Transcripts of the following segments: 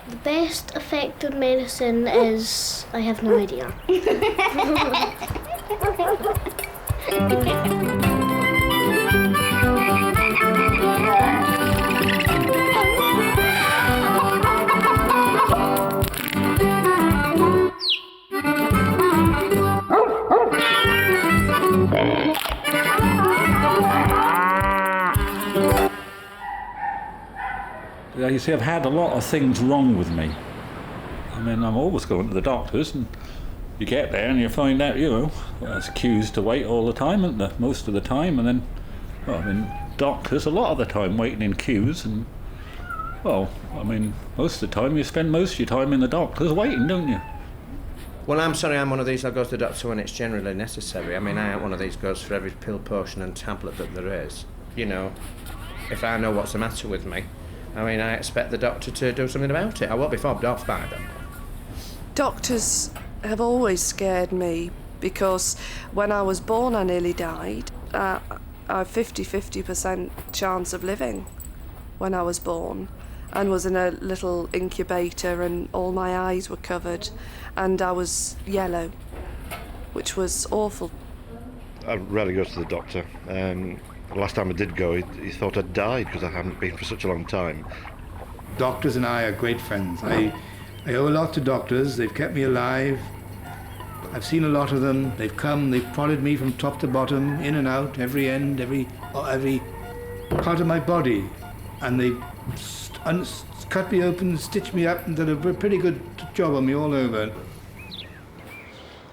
The best effective medicine is... I have no idea. You see, I've had a lot of things wrong with me. I mean, I'm always going to the doctors, and you get there and you find out, there's queues to wait all the time, isn't there? Most of the time, and then, doctors a lot of the time waiting in queues, and, most of the time you spend most of your time in the doctors waiting, don't you? Well, I'm sorry, I'm one of these that goes to the doctor when it's generally necessary. I mean, I am one of these goes for every pill, potion and tablet that there is. If I know what's the matter with me, I expect the doctor to do something about it. I won't be fobbed off by them. Doctors have always scared me because when I was born I nearly died. I have 50% chance of living when I was born, and was in a little incubator and all my eyes were covered and I was yellow, which was awful. I rarely go to the doctor. The last time I did go, he thought I'd died because I haven't been for such a long time. Doctors and I are great friends. I owe a lot to doctors. They've kept me alive. I've seen a lot of them. They've come, they've prodded me from top to bottom, in and out, every end, every part of my body. And they've cut me open, stitched me up, and done a pretty good job on me all over.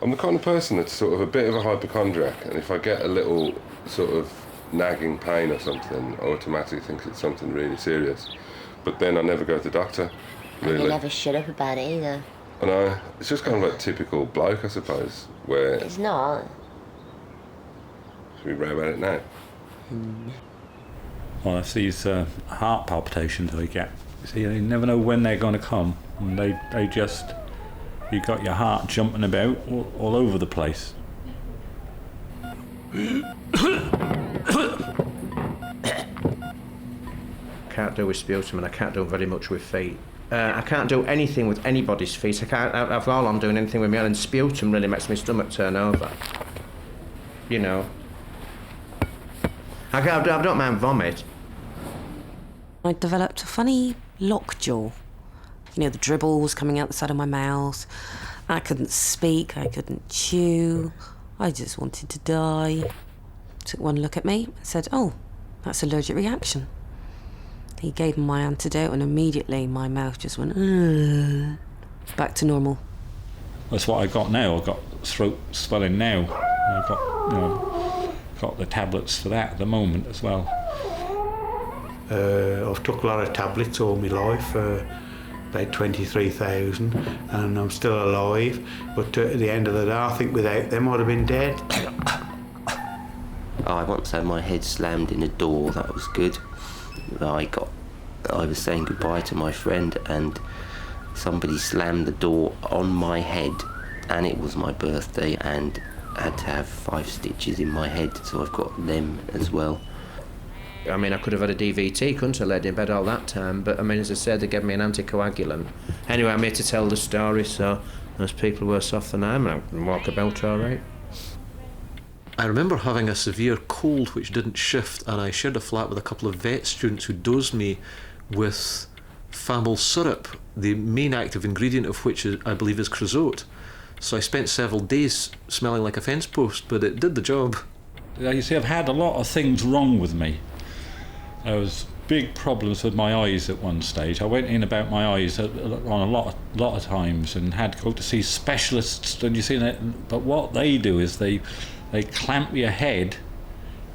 I'm the kind of person that's sort of a bit of a hypochondriac, and if I get a little sort of nagging pain or something, I automatically think it's something really serious. But then I never go to the doctor, really. And you never shut up about it either. I know. It's just kind of like typical bloke, I suppose, where... It's not. Should we rave about it now? Well, it's these heart palpitations I get. You see, you never know when they're going to come, and they just... You got your heart jumping about all over the place. Can't do with sputum, and I can't do very much with feet. I can't do anything with anybody's feet. I can't have all on doing anything with my own, and sputum really makes my stomach turn over. I don't mind vomit. I developed a funny lockjaw. The dribble was coming out the side of my mouth. I couldn't speak, I couldn't chew. I just wanted to die. Took one look at me and said, "Oh, that's allergic reaction." He gave me my antidote and immediately my mouth just went, "Ugh." Back to normal. That's what I got now. I've got throat swelling now. I've got the tablets for that at the moment as well. I've took a lot of tablets all my life, about 23,000, and I'm still alive. But at the end of the day, I think without them I'd have been dead. I once had my head slammed in a door. That was good. I was saying goodbye to my friend and somebody slammed the door on my head, and it was my birthday, and I had to have 5 stitches in my head, so I've got them as well. I could have had a DVT, couldn't I, laid in bed all that time, but as I said, they gave me an anticoagulant. Anyway, I'm here to tell the story, so there's people worse off than I am, and I can walk about all right. I remember having a severe cold which didn't shift, and I shared a flat with a couple of vet students who dosed me with Famil syrup, the main active ingredient of which I believe is creosote. So I spent several days smelling like a fence post, but it did the job. You see, I've had a lot of things wrong with me. There was big problems with my eyes at one stage. I went in about my eyes on a lot of times and had to go to see specialists. And you see that, but what they do is they clamp your head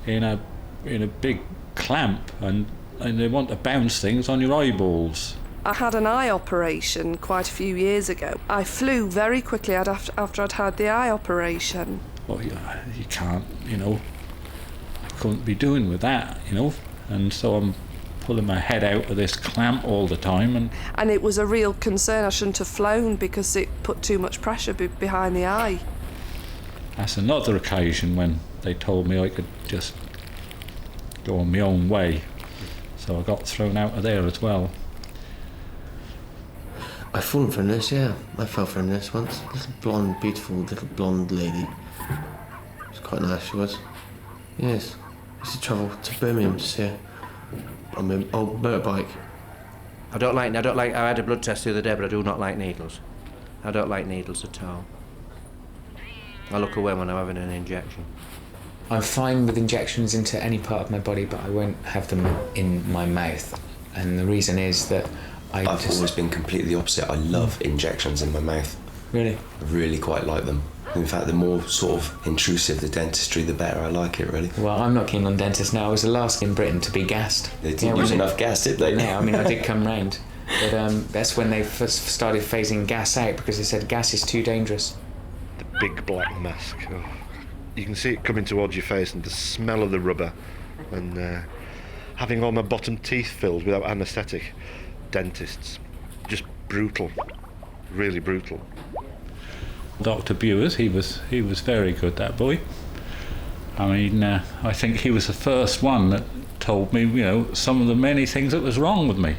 in a big clamp, and they want to bounce things on your eyeballs. I had an eye operation quite a few years ago. I flew very quickly after I'd had the eye operation. Well, you can't, I couldn't be doing with that, and so I'm pulling my head out of this clamp all the time. And it was a real concern. I shouldn't have flown because it put too much pressure behind the eye. That's another occasion when they told me I could just go on my own way, so I got thrown out of there as well. I've fallen for a nurse, yeah. I fell for a nurse once. Little blonde, beautiful little blonde lady. She was quite nice, she was. Yes. I used to travel to Birmingham to see her on my old motorbike. I don't like. I had a blood test the other day, but I do not like needles. I don't like needles at all. I look away when I'm having an injection. I'm fine with injections into any part of my body, but I won't have them in my mouth. And the reason is that I've always been completely the opposite. I love injections in my mouth. Really? I really quite like them. In fact, the more sort of intrusive the dentistry, the better I like it, really. Well, I'm not keen on dentists now. I was the last in Britain to be gassed. They didn't use enough gas, did they? Yeah, I mean, I did come round. But that's when they first started phasing gas out, because they said gas is too dangerous. The big black mask. Oh. You can see it coming towards your face, and the smell of the rubber, and having all my bottom teeth filled without anaesthetic. Dentists. Just brutal. Really brutal. Dr. Bewers, he was very good, that boy. I mean, I think he was the first one that told me, you know, some of the many things that was wrong with me.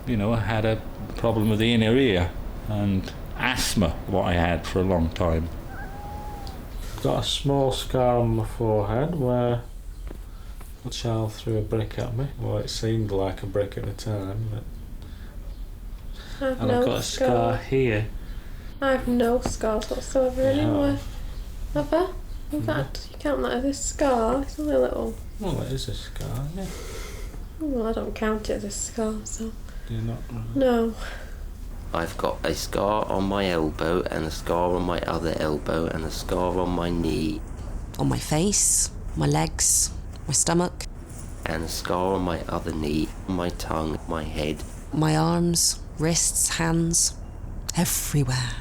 You know, I had a problem with the inner ear and asthma, what I had for a long time. Got a small scar on my forehead where a child threw a brick at me. Well, it seemed like a brick at the time, but I've got a scar here. I have no scars whatsoever anywhere. Have I? In Mm. fact, you count that as a scar. It's only a little. Well, it is a scar, yeah. Well, I don't count it as a scar, so. Do you not? No. I've got a scar on my elbow and a scar on my other elbow and a scar on my knee. On my face, my legs, my stomach. And a scar on my other knee, my tongue, my head. My arms, wrists, hands, everywhere.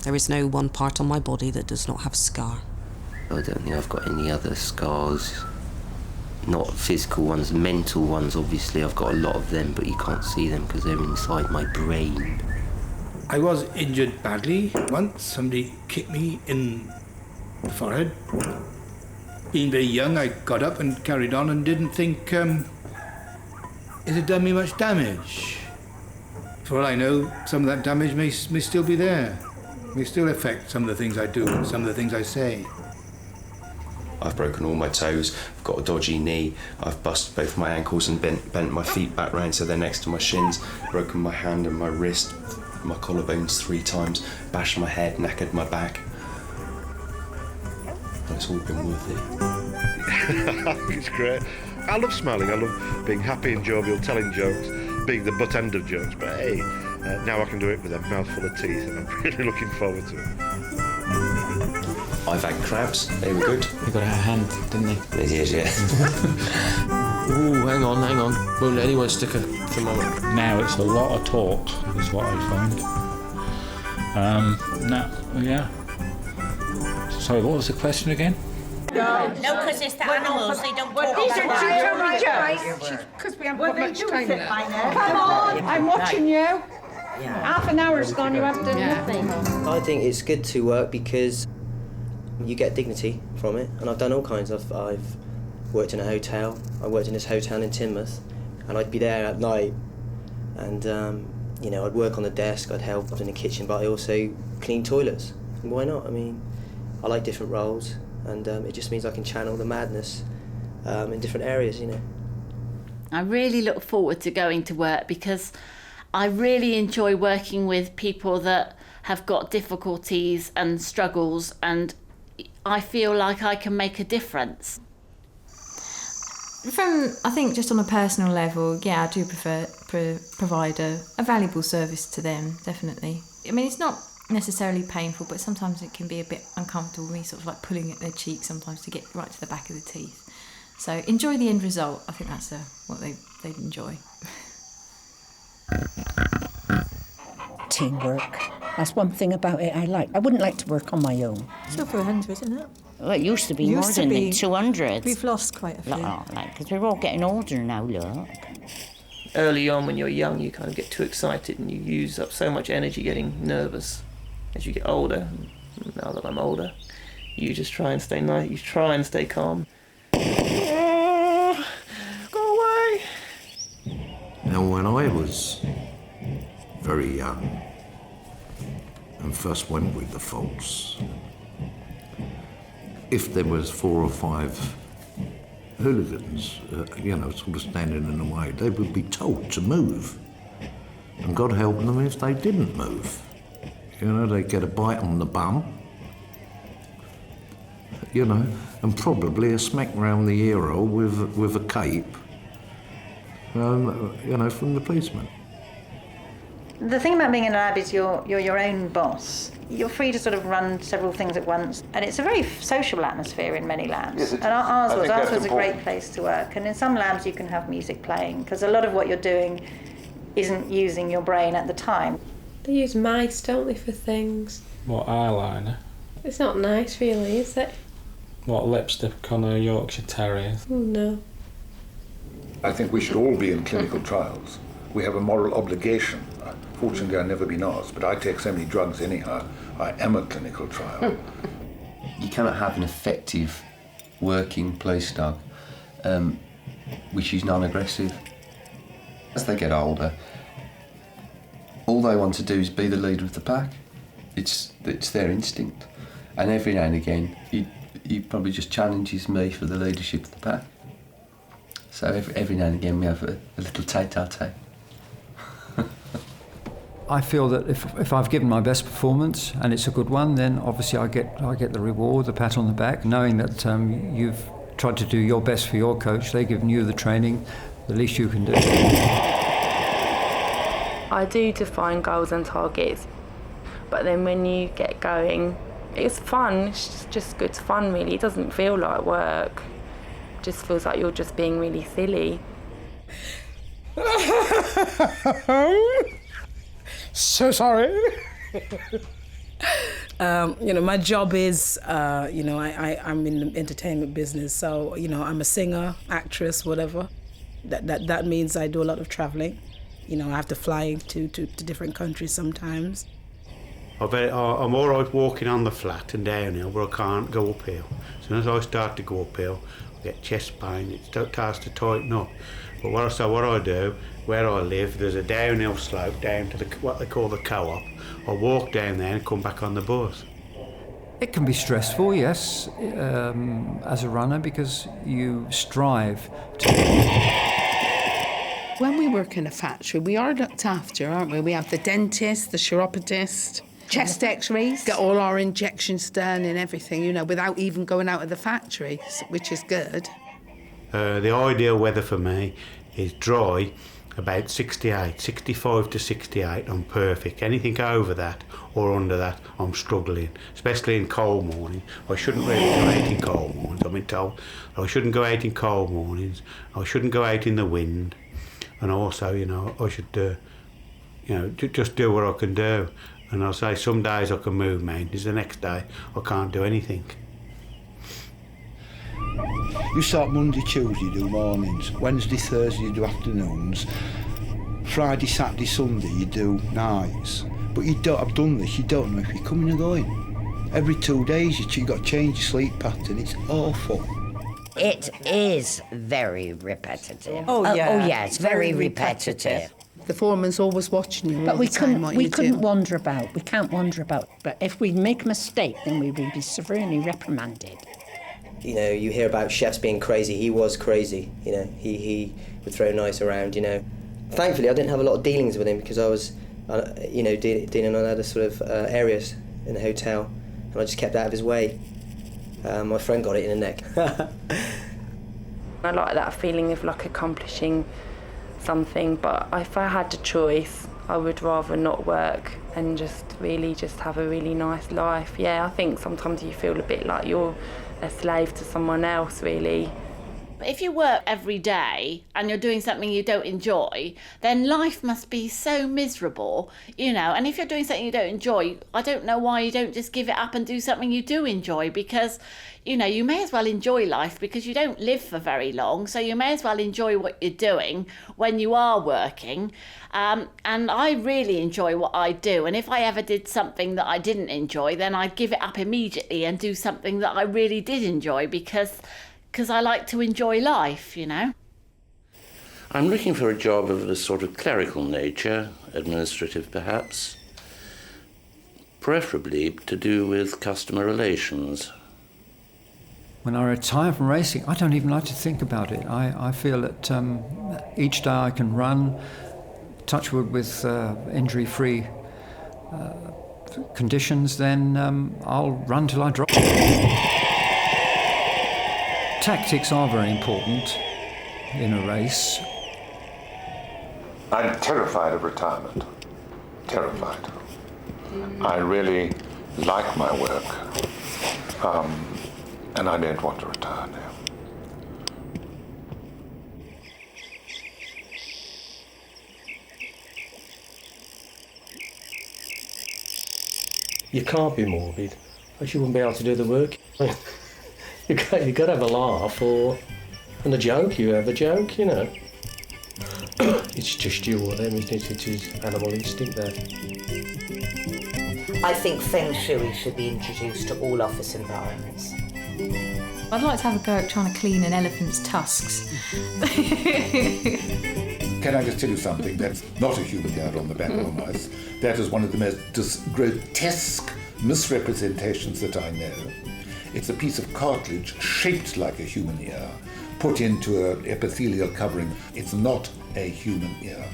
There is no one part on my body that does not have a scar. I don't think I've got any other scars. Not physical ones, mental ones, obviously. I've got a lot of them, but you can't see them because they're inside my brain. I was injured badly once. Somebody kicked me in the forehead. Being very young, I got up and carried on and didn't think, it had done me much damage. For all I know, some of that damage may still be there. May still affect some of the things I do and some of the things I say. I've broken all my toes, I've got a dodgy knee, I've busted both my ankles and bent my feet back round so they're next to my shins, broken my hand and my wrist, my collarbones 3 times, bashed my head, knackered my back. But it's all been worth it. It's great. I love smiling, I love being happy and jovial, telling jokes, being the butt end of jokes, but hey, now I can do it with a mouthful of teeth and I'm really looking forward to it. I've had crabs, they were good. They got out of hand, didn't they? They did, yeah. Ooh, hang on. Won't let anyone stick a thermometer. Now it's a lot of talk, is what I find. Yeah. Sorry, what was the question again? No, because it's the animals, they don't talk These are about right. Because we haven't got much time left. Come on, I'm watching you. Half an hour's gone, you haven't done nothing. I think it's good to work because you get dignity from it, and I've done all kinds. I've worked in a hotel. I worked in this hotel in Teignmouth, and I'd be there at night, and you know, I'd work on the desk, I'd help in the kitchen, but I also clean toilets. And why not? I mean, I like different roles, and it just means I can channel the madness in different areas, you know. I really look forward to going to work because I really enjoy working with people that have got difficulties and struggles, and I feel like I can make a difference. I think just on a personal level, yeah, I do prefer provide a valuable service to them, definitely. I mean, it's not necessarily painful, but sometimes it can be a bit uncomfortable, me sort of like pulling at their cheek sometimes to get right to the back of the teeth. So enjoy the end result. I think that's what they'd enjoy. Teamwork. That's one thing about it I like. I wouldn't like to work on my own. It's over 100, isn't it? Well, it used to be more than 200. We've lost quite a few. Because we're all getting older now, look. Early on, when you're young, you kind of get too excited and you use up so much energy getting nervous. As you get older, now that I'm older, you just try and stay nice. You try and stay calm. Go away. Now, when I was very young and first went with the folks, if there was 4 or 5 hooligans, sort of standing in the way, they would be told to move. And God help them if they didn't move. They'd get a bite on the bum, and probably a smack round the ear hole with a cape, from the policeman. The thing about being in a lab is you're your own boss. You're free to sort of run several things at once, and it's a very sociable atmosphere in many labs. Yes, and ours was a great place to work. And in some labs you can have music playing, because a lot of what you're doing isn't using your brain at the time. They use mice, don't they, for things? What, eyeliner? It's not nice, really, is it? What, lipstick on a Yorkshire Terrier? Oh, no. I think we should all be in clinical trials. We have a moral obligation. Fortunately, I've never been asked, but I take so many drugs anyhow. I am a clinical trial. You cannot have an effective working police dog which is non-aggressive. As they get older, all they want to do is be the leader of the pack. It's their instinct. And every now and again, he probably just challenges me for the leadership of the pack. So every now and again we have a little tete-a-tete. I feel that if I've given my best performance and it's a good one, then obviously I get the reward, the pat on the back, knowing that you've tried to do your best for your coach. They've given you the training, the least you can do. I do define goals and targets, but then when you get going, it's fun. It's just good fun, really. It doesn't feel like work. It just feels like you're just being really silly. So sorry. My job is, I'm in the entertainment business, so, I'm a singer, actress, whatever. That means I do a lot of traveling. I have to fly to different countries sometimes. I'm all right walking on the flat and downhill, but I can't go uphill. As soon as I start to go uphill, I get chest pain. It starts to tighten up. But what I do, where I live, there's a downhill slope down to what they call the co-op. I walk down there and come back on the bus. It can be stressful, yes, as a runner, because you strive to... When we work in a factory, we are looked after, aren't we? We have the dentist, the chiropodist, chest x-rays, get all our injections done and everything, without even going out of the factory, which is good. The ideal weather for me is dry, about 65 to 68, I'm perfect. Anything over that or under that, I'm struggling, especially in cold mornings. I shouldn't really go out in cold mornings, I've been told. I shouldn't go out in cold mornings, I shouldn't go out in the wind, and also, I should, just do what I can do. And I'll say some days I can move mountains, the next day I can't do anything. You start Monday, Tuesday, you do mornings. Wednesday, Thursday, you do afternoons. Friday, Saturday, Sunday, you do nights. But I've done this, you don't know if you're coming or going. Every 2 days, you've got to change your sleep pattern. It's awful. It is very repetitive. Oh, yeah. Yeah, it's very repetitive. The foreman's always watching you. But we couldn't do. wander about. We can't wander about. But if we make a mistake, then we will be severely reprimanded. You hear about chefs being crazy. He was crazy. He would throw knives around. Thankfully, I didn't have a lot of dealings with him because I was, dealing on other sort of areas in the hotel, and I just kept out of his way. My friend got it in the neck. I like that feeling of accomplishing something, but if I had the choice, I would rather not work and just have a really nice life. Yeah, I think sometimes you feel a bit like you're a slave to someone else, really. If you work every day and you're doing something you don't enjoy, then life must be so miserable, and if you're doing something you don't enjoy, I don't know why you don't just give it up and do something you do enjoy, because you may as well enjoy life, because you don't live for very long, so you may as well enjoy what you're doing when you are working. And I really enjoy what I do, and if I ever did something that I didn't enjoy, then I'd give it up immediately and do something that I really did enjoy, because I like to enjoy life, I'm looking for a job of a sort of clerical nature, administrative perhaps, preferably to do with customer relations. When I retire from racing, I don't even like to think about it. I feel that each day I can run, touch wood with injury-free conditions, then I'll run till I drop. Tactics are very important in a race. I'm terrified of retirement. Terrified. I really like my work, and I don't want to retire now. You can't be morbid, else you wouldn't be able to do the work. You've got to have a laugh, and a joke, you have a joke, you know. It's just you or them, isn't it? It is animal instinct there. I think Feng Shui should be introduced to all office environments. I'd like to have a go at trying to clean an elephant's tusks. Can I just tell you something? That's not a human guard on the back of a mouse. That is one of the most grotesque misrepresentations that I know. It's a piece of cartilage shaped like a human ear, put into an epithelial covering. It's not a human ear.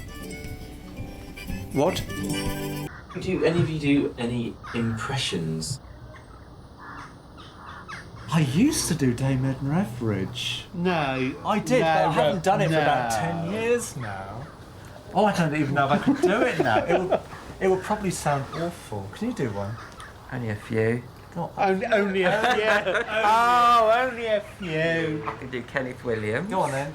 What? Do any of you do any impressions? I used to do Dame Edna Etheridge. No. I did, but I haven't done it for about 10 years now. Oh, I don't even know if I could do it now. It would probably sound awful. Can you do one? Only a few. Only a few. Oh, only a few. I can do Kenneth Williams. Go on then.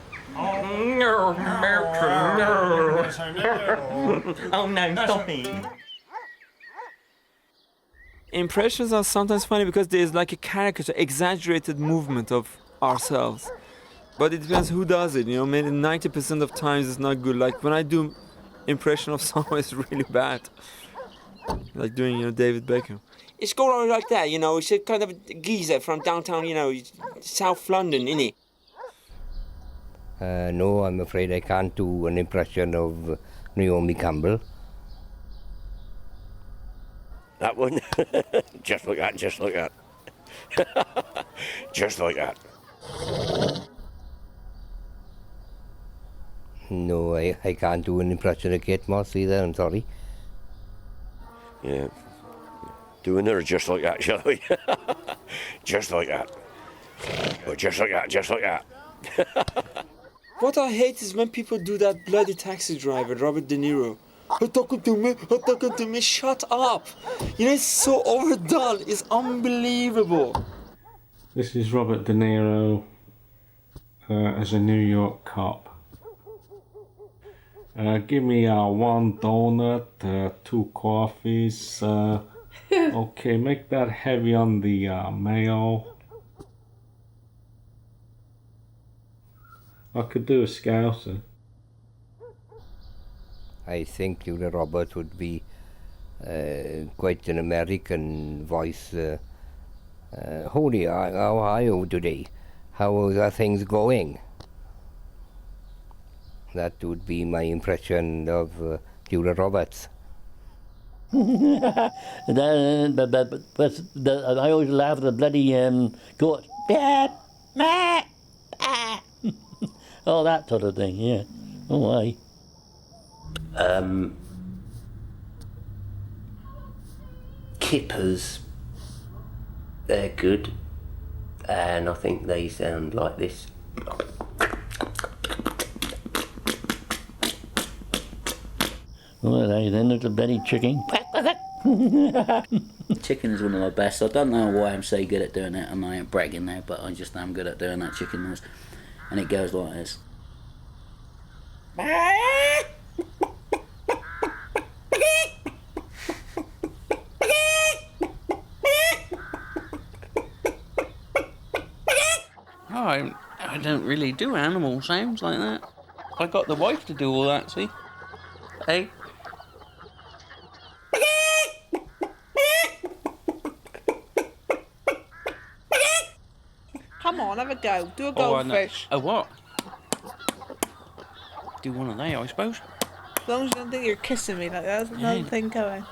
Oh, no, stop it. Impressions are sometimes funny because there's like a caricature, exaggerated movement of ourselves. But it depends who does it, you know, maybe 90% of times it's not good. Like when I do impression of someone, it's really bad. Like doing, you know, David Beckham. It's got on like that, you know, it's a kind of geezer from downtown, you know, South London, innit? No, I'm afraid I can't do an impression of Naomi Campbell. That one? Just like that, just like that. Just like that. No, I can't do an impression of Kate Moss either, I'm sorry. Yeah. Doing her just like that, shall we? Just like that. Or just like that, just like that. What I hate is when people do that bloody Taxi Driver, Robert De Niro. Talking to me, shut up! You know, it's so overdone, it's unbelievable. This is Robert De Niro as a New York cop. Give me one donut, 2 coffees. Okay, make that heavy on the mayo. I could do a Scouser. I think Julia Roberts would be quite an American voice. Holy, how are you today? How are things going? That would be my impression of Julia Roberts. I always laugh at the bloody goat. Oh, that sort of thing, yeah. Oh, aye. Kippers, they're good, and I think they sound like this. Well, then there's a bloody chicken. Chicken is one of my best. I don't know why I'm so good at doing it, and I ain't bragging now, but I just am good at doing that chicken noise. And it goes like this. I don't really do animal sounds like that. I got the wife to do all that, see? Hey? Come on, have a go. Do a goldfish. Oh, what? Do one of they, I suppose. As long as you don't think you're kissing me like that, there's another thing going.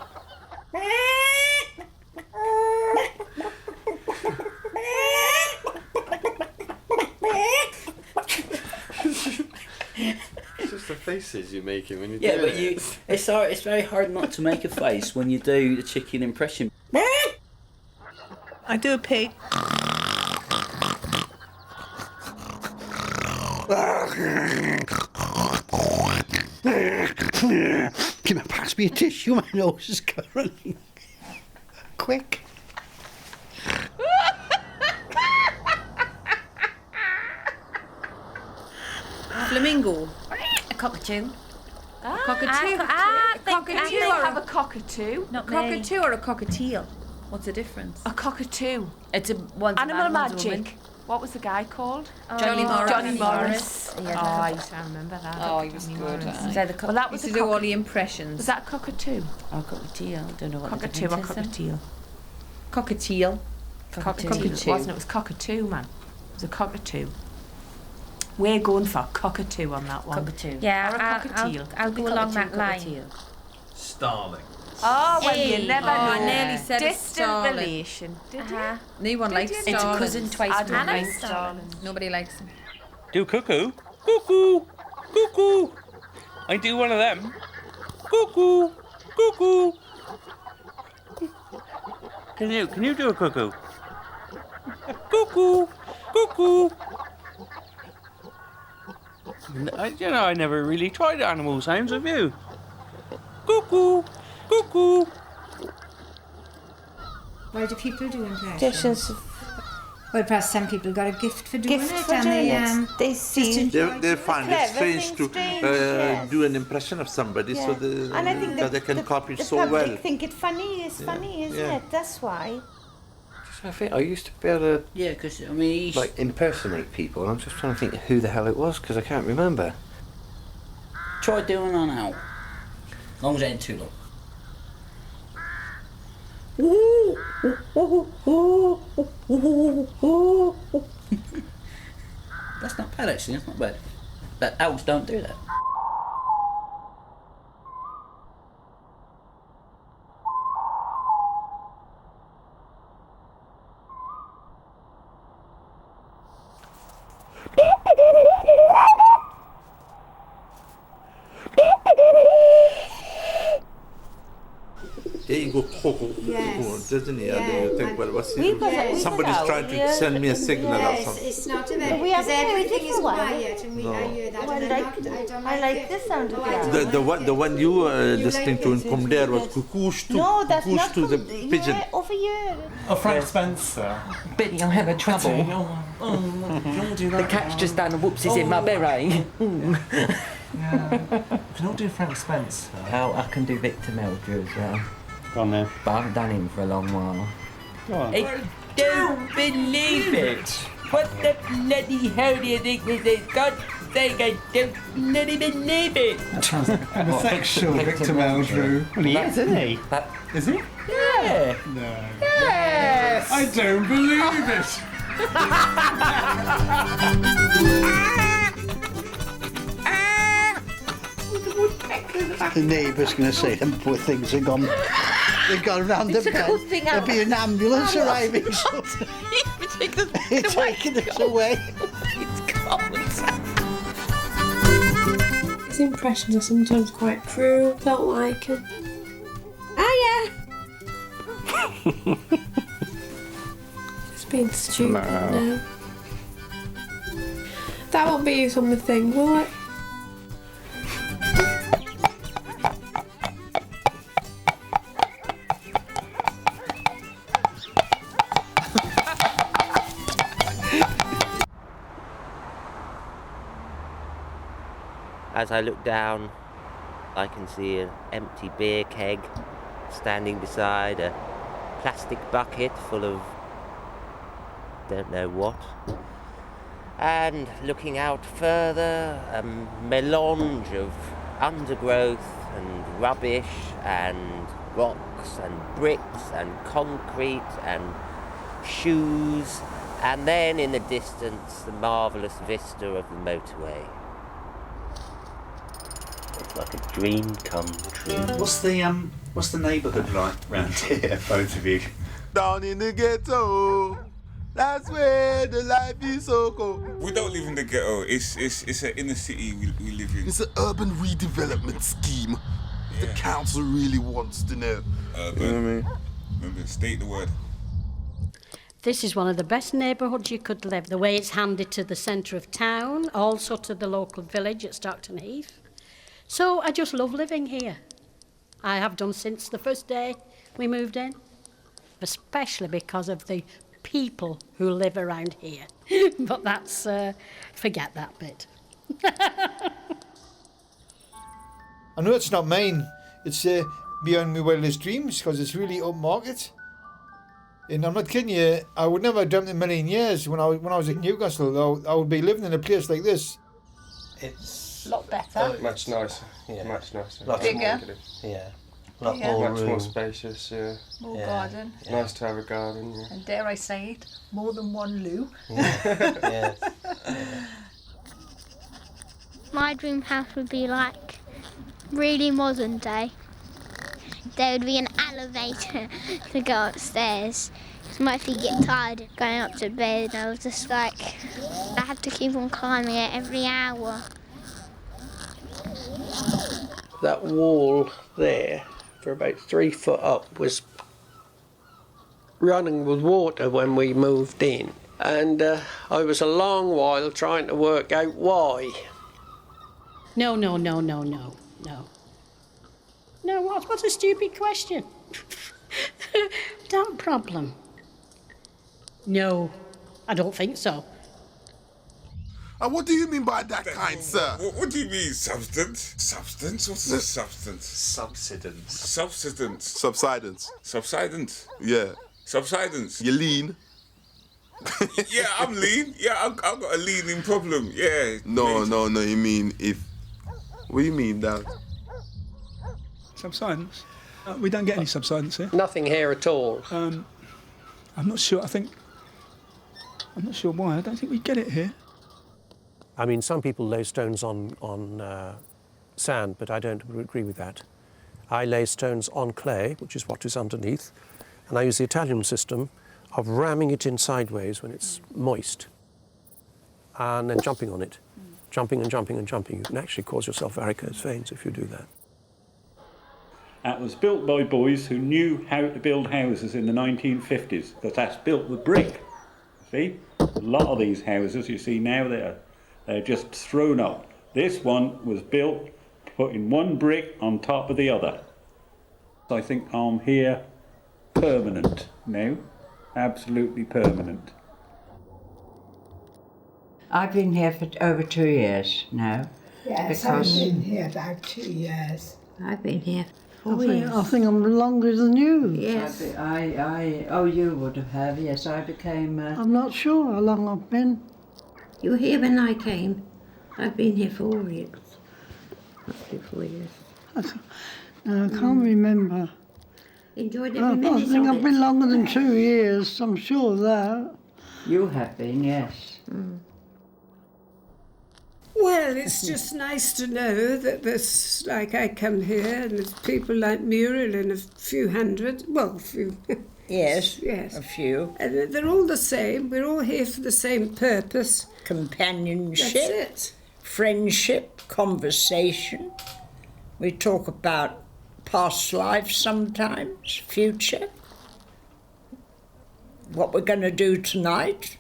It's just the faces you're making when you Yeah, do but it. it's very hard not to make a face when you do the chicken impression. I do a pig. Can I pass me a tissue? My nose is curling. Quick. Flamingo. A cockatoo. A cockatoo. I think cockatoo I or have a a cockatoo. a cockatoo or a cockatiel? What's the difference? A cockatoo. It's a one's a Animal man, one's a woman. Magic. What was the guy called? Johnny Morris. Johnny Morris. Yeah, Oh, I used to remember that. Oh, he was Johnny good. Morris. Well, that was to do all the impressions. Was that a cockatoo? Oh, cockatiel. I don't know what Cockatoo the or difference is then. cockatiel? Cockatiel. Cockatoo. Wasn't it? It was cockatoo, man. It was a cockatoo. We're going for cockatoo on that one. Cockatoo. Yeah, or a cockatiel. I'll go along that line. Starling. Oh, well, Hey. you never Oh, know. I nearly said a Distant starling. relation. Did you? No one likes you? starlings. It's a cousin twice I removed. don't like Starlings. starlings. Nobody likes them. Do cuckoo. Cuckoo. Cuckoo. I do one of them. Cuckoo. Cuckoo. Can you do a cuckoo? Cuckoo. Cuckoo. I never really tried animal sounds, have you? Cuckoo. Cuckoo. Why do people do impressions? Well, perhaps some people got a gift for doing Gift it, for and doing they see. They find it strange to yes. do an impression of somebody so And I think that they can copy it so public well. think it funny. It's funny, isn't Yeah. it? That's why. I think I used to be able to Yeah, because, I mean, like impersonate people, and I'm just trying to think who the hell it was because I can't remember. try doing that now. As long as it ain't too long. That's not bad, actually. That's not bad. But owls don't do that. Yeah, you go, doesn't he? And then you think, well, what's We've got it? it. Somebody's trying to send me a signal or something. It's not a very. We have a very everything is one. quiet, and No. I hear that. I and like the sound of that. The one you were listening to in Comdare was cuckoosh to, No, that's cuckoosh not to the com- pigeon. Yeah, over here. Oh, Frank Spencer. Benny, I'm having trouble. The cat's just done and whoops is in my beret. You can all do Frank Spencer. I can do Victor Meldrew as well. Go on then. But I haven't done him for a long while. Go on. I don't believe it! What the bloody hell do you think this is? God's sake, I don't bloody believe it! Sounds like a homosexual Victor Meldrew. Well, he is, isn't he? Is he? Yeah! No. Yes! I don't believe The neighbour's going to say them poor things have gone. They've gone round the It's a bend. good thing There'll be an ambulance arriving. It's taking us away. His impressions are sometimes quite cruel. Don't like it. It's being stupid now. That won't be used on the thing, will it? As I look down, I can see an empty beer keg standing beside a plastic bucket full of don't know what. And looking out further, a melange of undergrowth and rubbish and rocks and bricks and concrete and shoes, and then in the distance the marvellous vista of the motorway. like a dream come true. What's the neighbourhood like round here, both of you? Down in the ghetto, that's where the life is so cold. We don't live in the ghetto. It's an inner city we live in. It's an urban redevelopment scheme. The council really wants to know. Urban. You know what I mean? Remember, state the word. This is one of the best neighbourhoods you could live. The way it's handed to the centre of town, also to the local village at Stockton Heath. So I just love living here. I have done since the first day we moved in, especially because of the people who live around here. But that's, forget that bit. I know it's not mine. It's beyond my wildest dreams because it's really upmarket. And I'm not kidding you, I would never have dreamt in a million years when I was at Newcastle, I would be living in a place like this. It's a lot better. Much nicer. Yeah. Much nicer. Lots bigger. Yeah. Lot more much room. more spacious, yeah. More garden. It's nice to have a garden, yeah. And dare I say it, more than one loo. Yes. My dream house would be like really modern day. There would be an elevator to go upstairs. So my feet get tired of going up to bed. I was just like, I had to keep on climbing it every hour. That wall there, for about 3 foot up, was running with water when we moved in. And I was a long while trying to work out why. No. No, what's a stupid question? Damn problem. No, I don't think so. What do you mean by that, kind sir? What do you mean, substance? Substance? What's a substance? Subsidence. Subsidence. Subsidence. Subsidence. Yeah. Subsidence. You're lean. Yeah, I'm lean. Yeah, I've got a leaning problem. Yeah. No, you mean if... What do you mean, Dad? Subsidence? We don't get any subsidence here. Nothing here at all. I'm not sure. I'm not sure why. I don't think we get it here. I mean, some people lay stones on sand, but I don't agree with that. I lay stones on clay, which is what is underneath, and I use the Italian system of ramming it in sideways when it's moist, and then jumping on it. Jumping and jumping and jumping. You can actually cause yourself varicose veins if you do that. It was built by boys who knew how to build houses in the 1950s, because that's built with brick. See? A lot of these houses you see now, they're just thrown up. This one was built putting one brick on top of the other. I think I'm here permanent now. Absolutely permanent. I've been here for over 2 years now. Yes, because I've been here about 2 years. I've been here I think I'm longer than you. Yes. You would have, yes. I became... I'm not sure how long I've been. You were here when I came. I've been here 4 years. Roughly 4 years. I can't remember. Enjoyed every minute I think of I've it. been longer than 2 years, I'm sure of that. You have been, yes. Well, it's just nice to know that there's, like, I come here and there's people like Muriel and a few hundred, well, a few. Yes, yes, a few. And they're all the same. We're all here for the same purpose. Companionship, That's it. friendship, conversation. We talk about past lives sometimes, future. What we're going to do tonight.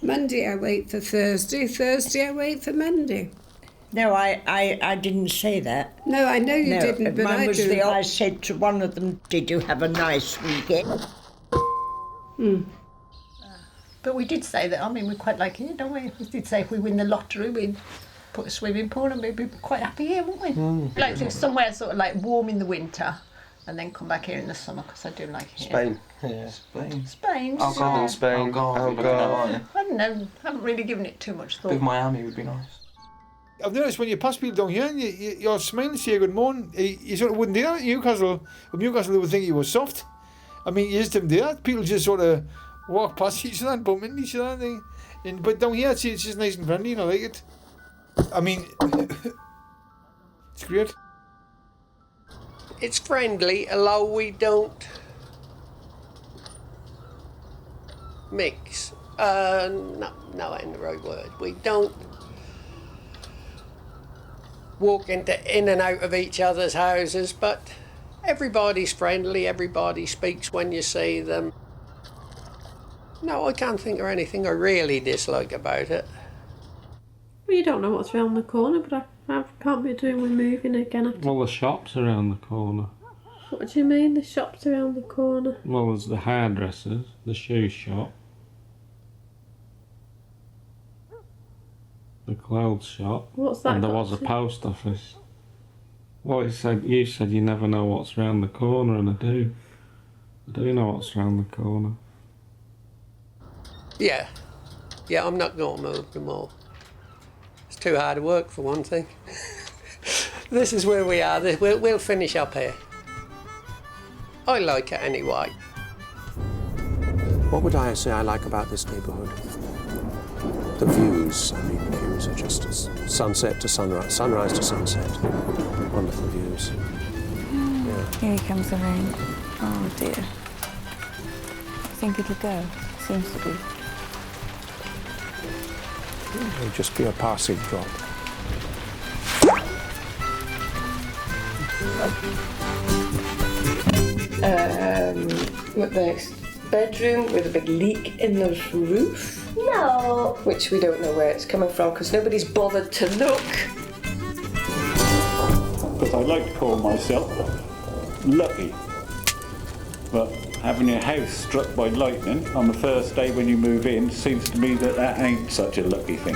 Monday I wait for Thursday, Thursday I wait for Monday. No, I didn't say that. No, I know you No, didn't, but mine I was do. I said to one of them, did you have a nice weekend? But we did say that, I mean, we quite like it, don't we? We did say if we win the lottery, we'd put a swimming pool and we'd be quite happy here, wouldn't we? Like to somewhere sort of like warm in the winter and then come back here in the summer, because I do like it here. Spain. Yeah. Spain. Spain. Algarve. Spain. Algarve. I don't know, haven't really given it too much thought. Big Miami would be nice. I've noticed when you pass people down here and you're smiling to say good morning, you sort of wouldn't do that in Newcastle. In Newcastle, they would think you were soft. I mean, you just didn't do that. People just sort of walk past each other and bump into each other. But down here, it's just nice and friendly and I like it. I mean, It's great. It's friendly, although we don't mix. No, that ain't the right word. We don't walk in and out of each other's houses, but everybody's friendly, everybody speaks when you see them. No, I can't think of anything I really dislike about it. Well, you don't know what's round the corner, but I can't be doing with moving again. Well, the shop's around the corner. What do you mean, the shop's around the corner? Well, there's the hairdressers, the shoe shop, the clothes shop, What's that and there got was a to- post office. Well, you said you never know what's round the corner, and I do. I do know what's round the corner. Yeah, I'm not going to move them all. It's too hard to work for one thing. This is where we are. We'll finish up here. I like it anyway. What would I say I like about this neighbourhood? The views. I mean, the views are just as sunset to sunrise, sunrise to sunset. Wonderful views. Yeah. Here comes the rain. Oh dear. I think it'll go. Seems to be. It'll just be a passing drop. With the bedroom with a big leak in the roof. No. Which we don't know where it's coming from because nobody's bothered to look. Because I like to call myself lucky. But having your house struck by lightning on the first day when you move in seems to me that ain't such a lucky thing.